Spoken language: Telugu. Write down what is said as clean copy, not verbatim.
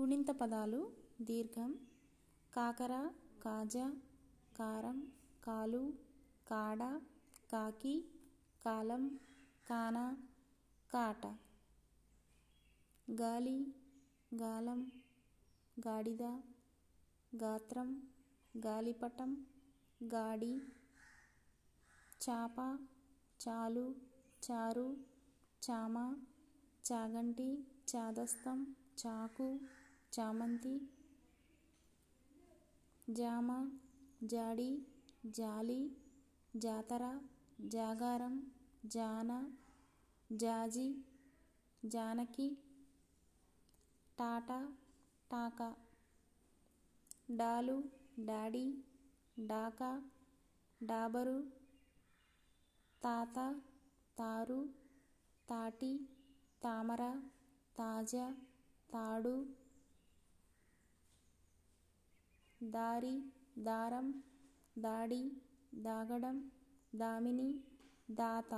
గుణింత పదాలు దీర్ఘం: కాకర, కాజ, కారం, కాలు, కాడ, కాకి, కాలం, కాన, కాట. గాలి, గాలం, గాడిద, గాత్రం, గాలిపటం, గాడి. చాప, చాలు, చారు, చామ, చాగంటి, చాదస్తం, చాకు, చామంతి. జామ, జాడి, జాలి, జాతర, జాగారం, జాన, జాజి, జానకి. టాటా, టాకా. డాలు, డాడీ, డాకా, డాబరు, తాత, తారు, తాటి, తామర, తాజా, తాడు. దారి, దారం, దాడి, దాగడం, దామిని, దాత.